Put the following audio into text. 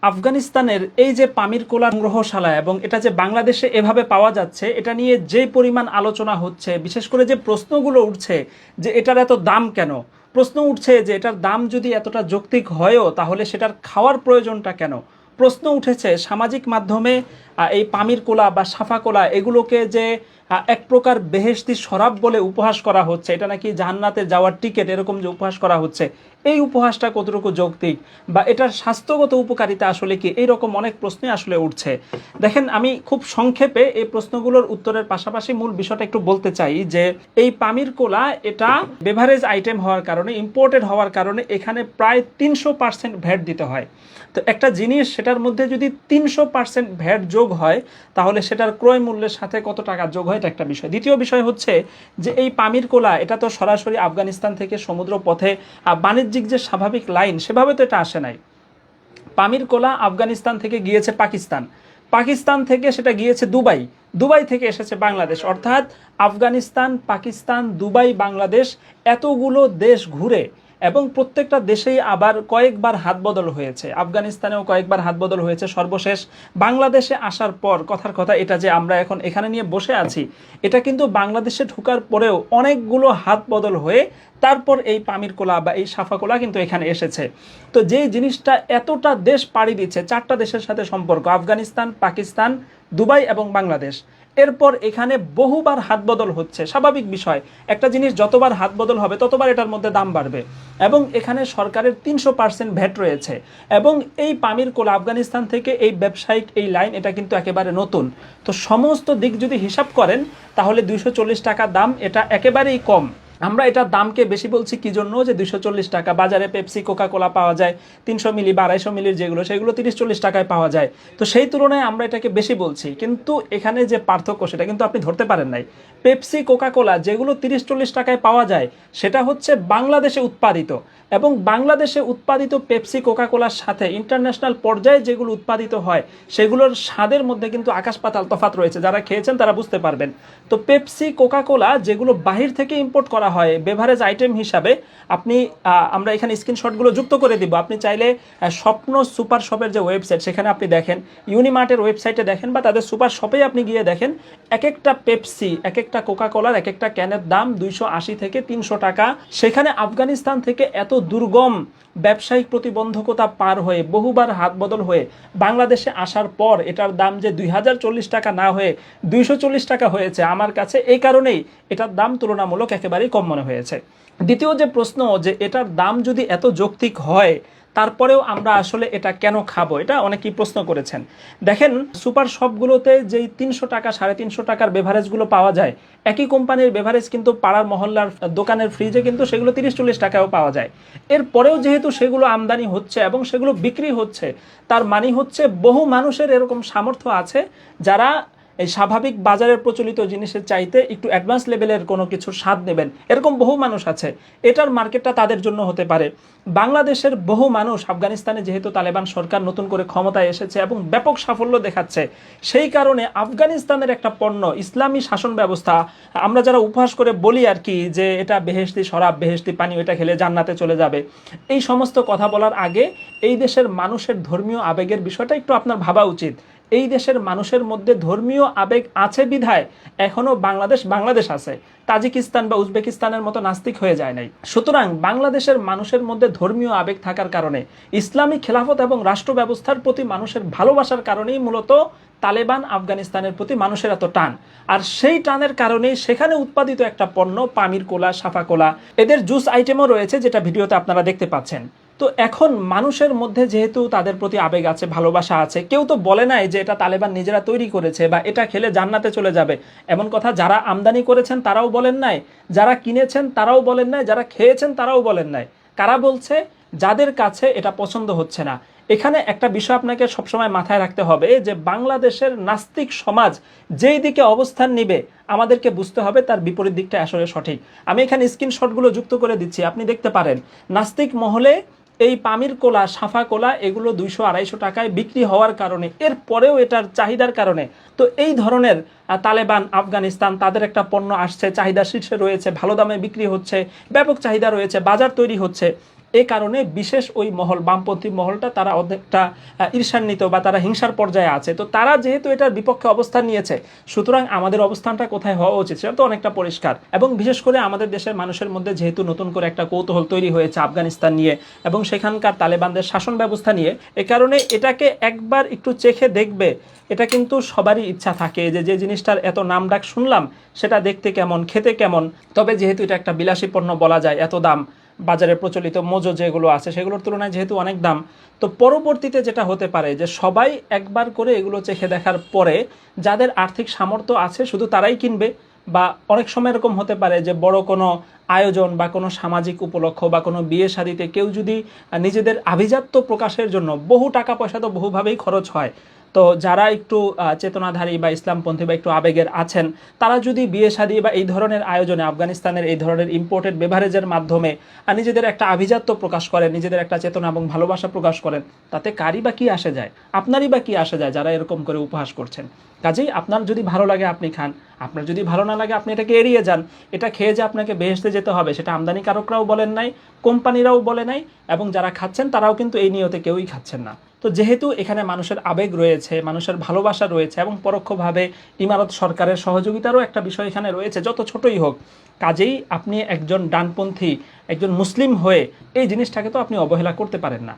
আফগানিস্তানের এই যে পামির কোলা সংগ্রহশালা এবং এটা যে বাংলাদেশে এভাবে পাওয়া যাচ্ছে, এটা নিয়ে যে পরিমাণ আলোচনা হচ্ছে, বিশেষ করে যে প্রশ্নগুলো উঠছে যে এটার এত দাম কেন, প্রশ্ন উঠছে যে এটার দাম যদি এতটা যৌক্তিক হয়ও তাহলে সেটার খাওয়ার প্রয়োজনটা কেন, প্রশ্ন উঠেছে সামাজিক মাধ্যমে এই পামির কোলা বা সাফা কোলা এগুলোকে যে এক প্রকার বেহেশতি শরাব বলে উপহাস করা হচ্ছে, এটা নাকি জান্নাতে যাওয়ার টিকিট, এরকম যে উপহাস করা হচ্ছে, এই উপহাসটা কতটুকু যৌক্তিক বা এটার স্বাস্থ্যগত উপকারিতা আসলে কি, এইরকম অনেক প্রশ্নই আসলে উঠছে। দেখেন, আমি খুব সংক্ষেপে এই প্রশ্নগুলোর উত্তরের পাশাপাশি মূল বিষয়টা একটু বলতে চাই যে এই পামির কোলা এটা বেভারেজ আইটেম হওয়ার কারণে, ইম্পোর্টেড হওয়ার কারণে এখানে প্রায় 300% ভ্যাট দিতে হয়। তো একটা জিনিস সেটার মধ্যে যদি 300% ভ্যাট যোগ হয় তাহলে সেটার ক্রয় মূল্যের সাথে কত টাকা যোগ হয়, এটা একটা বিষয়। দ্বিতীয় বিষয় হচ্ছে যে এই পামির কোলা এটা তো সরাসরি আফগানিস্তান থেকে সমুদ্র পথে বাণিজ্যিক যে স্বাভাবিক লাইন সেভাবে তো এটা আসে নাই। পামির কোলা আফগানিস্তান থেকে গিয়েছে পাকিস্তান, পাকিস্তান থেকে সেটা গিয়েছে দুবাই, দুবাই থেকে এসেছে বাংলাদেশ, অর্থাৎ আফগানিস্তান, পাকিস্তান, দুবাই, বাংলাদেশ এতগুলো দেশ ঘুরে এবং প্রত্যেকটা দেশেই আবার কয়েকবার হাত বদল হয়েছে। আফগানিস্তানেও কয়েকবার হাত বদল হয়েছে, সর্বশেষ বাংলাদেশে আসার পর কথার কথা এটা যে আমরা এখন এখানে নিয়ে বসে আছি, এটা কিন্তু বাংলাদেশে ঢোকার পরেও অনেকগুলো হাত বদল হয়ে তারপর এই পামির কোলা বা এই সাফা কোলা কিন্তু এখানে এসেছে। তো যেই জিনিসটা এতটা দেশ পাড়ি দিচ্ছে, 4টা দেশের সাথে সম্পর্ক, আফগানিস্তান, পাকিস্তান, দুবাই এবং বাংলাদেশ, এরপর এখানে বহুবার হাত বদল হচ্ছে, স্বাভাবিক বিষয়। একটা জিনিস যতবার হাত বদল হবে ততবার এটার মধ্যে দাম বাড়বে এবং এখানে সরকারের 300% ভ্যাট রয়েছে এবং এই পামির কোলা আফগানিস্তান থেকে এই ব্যবসায়িক এই লাইন এটা কিন্তু একেবারে নতুন। তো সমস্ত দিক যদি হিসাব করেন তাহলে 240 টাকা দাম, এটা একেবারেই কম। আমরা এটার দামকে বেশি বলছি কি জন্য, যে 240 টাকা, বাজারে পেপসি, কোকা কোলা পাওয়া যায় 300 মিলি বা 250 মিলির, যেগুলো সেগুলো 30-40 টাকায় পাওয়া যায়। তো সেই তুলনায় আমরা এটাকে বেশি বলছি, কিন্তু এখানে যে পার্থক্য সেটা কিন্তু আপনি ধরতে পারেন নাই। পেপসি, কোকা কোলা যেগুলো 30-40 টাকায় পাওয়া যায় সেটা হচ্ছে বাংলাদেশে উৎপাদিত, এবং বাংলাদেশে উৎপাদিত পেপসি, কোকা কোলার সাথে ইন্টারন্যাশনাল পর্যায়ে যেগুলো উৎপাদিত হয় সেগুলোর স্বাদের মধ্যে কিন্তু আকাশ পাতাল তফাৎ রয়েছে, যারা খেয়েছেন তারা বুঝতে পারবেন। তো পেপসি, কোকা কোলা যেগুলো বাহির থেকে ইম্পোর্ট করা হয় বেভারেজ আইটেম হিসাবে, আপনি আমরা এখানে স্ক্রিনশটগুলো যুক্ত করে দিব, আপনি চাইলে স্বপ্ন সুপার শপের যে ওয়েবসাইট সেখানে আপনি দেখেন, ইউনিমার্টের ওয়েবসাইটে দেখেন বা তাদের সুপার শপে আপনি গিয়ে দেখেন, এক একটা পেপসি, এক একটা কোকা কোলার এক একটা ক্যানের দাম 280 থেকে 300 টাকা। সেখানে আফগানিস্তান থেকে এত দুর্গম ব্যবসায়িক প্রতিবন্ধকতা পার হয়ে বহুবার হাত বদল হয়ে বাংলাদেশে আসার পর এটার দাম যে 2040 টাকা না হয়ে 240 টাকা হয়েছে, আমার কাছে এই কারণেই এটার দাম তুলনামূলক একেবারেই কম মনে হয়েছে। দ্বিতীয় যে প্রশ্ন, যে এটার দাম যদি এত যৌক্তিক হয় তারপরেও আমরা আসলে এটা কেন খাবো, এটা অনেকেই প্রশ্ন করেছেন। দেখেন, সুপার শপগুলোতে যেই 300 টাকা 350 টাকার বেভারেজগুলো পাওয়া যায়, একই কোম্পানির বেভারেজ কিন্তু পাড়ার মহল্লার দোকানের ফ্রিজে কিন্তু সেগুলো 30-40 টাকাও পাওয়া যায়। এরপরেও যেহেতু সেগুলো আমদানি হচ্ছে এবং সেগুলো বিক্রি হচ্ছে, তার মানে হচ্ছে বহু মানুষের এরকম সামর্থ্য আছে যারা এই স্বাভাবিক বাজারের প্রচলিত জিনিসের চাইতে একটু অ্যাডভান্স লেভেলের কোনো কিছুর স্বাদ নেবেন, এরকম বহু মানুষ আছে, এটার মার্কেটটা তাদের জন্য হতে পারে। বাংলাদেশের বহু মানুষ, আফগানিস্তানে যেহেতু তালেবান সরকার নতুন করে ক্ষমতায় এসেছে এবং ব্যাপক সাফল্য দেখাচ্ছে, সেই কারণে আফগানিস্তানের একটা পণ্য, ইসলামী শাসন ব্যবস্থা, আমরা যারা উপহাস করে বলি আর কি যে এটা বেহেশতি শরাব, বেহেশতি পানি, ওইটা খেলে জান্নাতে চলে যাবে, এই সমস্ত কথা বলার আগে এই দেশের মানুষের ধর্মীয় আবেগের বিষয়টা একটু আপনার ভাবা উচিত। এই দেশের মানুষের মধ্যে ধর্মীয় আবেগ আছে বিধায় এখনো বাংলাদেশ আছে, তাজিকিস্তান বা উজবেকিস্তানের মতো নাস্তিক হয়ে যায় নাই। সুতরাং বাংলাদেশের মানুষের মধ্যে ধর্মীয় আবেগ থাকার কারণে, ইসলামী খেলাফত এবং রাষ্ট্র ব্যবস্থার প্রতি মানুষের ভালোবাসার কারণেই মূলত তালেবান আফগানিস্তানের প্রতি মানুষের এত টান। আর সেই টানের কারণেই সেখানে উৎপাদিত একটা পণ্য পামির কোলা, সাফা কোলা, এদের জুস আইটেমও রয়েছে যেটা ভিডিওতে আপনারা দেখতে পাচ্ছেন। তো এখন মানুষের মধ্যে যেহেতু তাদের প্রতি আবেগ আছে, ভালোবাসা আছে, কেউ তো বলে নাই যে এটা তালেবান নিজেরা তৈরি করেছে বা এটা খেলে জান্নাতে চলে যাবে, এমন কথা যারা আমদানি করেছেন তারাও বলেন নাই, যারা কিনেছেন তারাও বলেন নাই, যারা খেয়েছেন তারাও বলেন নাই। কারা বলছে? যাদের কাছে এটা পছন্দ হচ্ছে না। এখানে একটা বিষয় আপনাকে সবসময় মাথায় রাখতে হবে যে বাংলাদেশের নাস্তিক সমাজ যেই দিকে অবস্থান নিবে আমাদেরকে বুঝতে হবে তার বিপরীত দিকটা আসলে সঠিক। আমি এখানে স্ক্রিনশটগুলো যুক্ত করে দিচ্ছি, আপনি দেখতে পারেন। নাস্তিক মহলে এই পামির কোলা, সাফা কোলা এগুলো 200-250 টাকায় বিক্রি হওয়ার কারণে, এরপরেও এটার চাহিদার কারণে, তো এই ধরনের তালেবান আফগানিস্তান তাদের একটা পণ্য আসছে, চাহিদা শীর্ষে রয়েছে, ভালো দামে বিক্রি হচ্ছে, ব্যাপক চাহিদা রয়েছে, বাজার তৈরি হচ্ছে, এই কারণে বিশেষ ওই মহল, বামপন্থী মহলটা, তারা অনেকটা ঈর্ষান্বিত বা তারা হিংসার পর্যায়ে আছে। তো তারা যেহেতু এটার বিপক্ষে অবস্থান নিয়েছে, সুতরাং আমাদের অবস্থানটা কোথায় হওয়া উচিত সেটা তো অনেকটা পরিষ্কার। এবং বিশেষ করে আমাদের দেশের মানুষের মধ্যে যেহেতু নতুন করে একটা কৌতূহল তৈরি হয়েছে আফগানিস্তান নিয়ে এবং সেখানকার তালেবানদের শাসন ব্যবস্থা নিয়ে, এ কারণে এটাকে একবার একটু চেখে দেখবে, এটা কিন্তু সবারই ইচ্ছা থাকে যে যে জিনিসটার এত নাম ডাক শুনলাম সেটা দেখতে কেমন, খেতে কেমন। তবে যেহেতু এটা একটা বিলাসী পণ্য বলা যায়, এত দাম, বাজারে প্রচলিত মোজো যেগুলো আছে সেগুলোর তুলনায় যেহেতু অনেক দাম, তো পরবর্তীতে যেটা হতে পারে যে সবাই একবার করে এগুলো চেখে দেখার পরে যাদের আর্থিক সামর্থ্য আছে শুধু তারাই কিনবে। বা অনেক সময় এরকম হতে পারে যে বড় কোনো আয়োজন বা কোনো সামাজিক উপলক্ষ বা কোনো বিয়ে শাদিতে কেউ যদি নিজেদের আভিজাত্য প্রকাশের জন্য, বহু টাকা পয়সা তো বহুভাবেই খরচ হয়, তো যারা একটু চেতনাধারী বা ইসলামপন্থী বা একটু আবেগের আছেন, তারা যদি বিয়ে শাদী বা এই ধরনের আয়োজনে আফগানিস্তানের এই ধরনের ইম্পোর্টেড বেভারেজের মাধ্যমে নিজেদের একটা আভিজাত্য প্রকাশ করেন, নিজেদের একটা চেতনা এবং ভালোবাসা প্রকাশ করেন, তাতে কারই বা কি আসে যায়, আপনারই বা কি আসে যায় যারা এরকম করে উপহাস করছেন। কাজেই আপনার যদি ভালো লাগে আপনি খান, আপনার যদি ভালো না লাগে আপনি এটাকে এড়িয়ে যান। এটা খেয়ে যে আপনাকে বেহেশতে যেতে হবে সেটা আমদানিকারকরাও বলেন নাই, কোম্পানিরাও বলে নাই, এবং যারা খাচ্ছেন তারাও কিন্তু এই নিয়তে কেউই খাচ্ছেন না। তো যেহেতু এখানে মানুষের আবেগ রয়েছে, মানুষের ভালোবাসা রয়েছে এবং পরোক্ষভাবে ইমারত সরকারের সহযোগিতারও একটা বিষয় এখানে রয়েছে, যত ছোটই হোক, কাজেই আপনি একজন ডানপন্থী, একজন মুসলিম হয়ে এই জিনিসটাকে তো আপনি অবহেলা করতে পারেন না।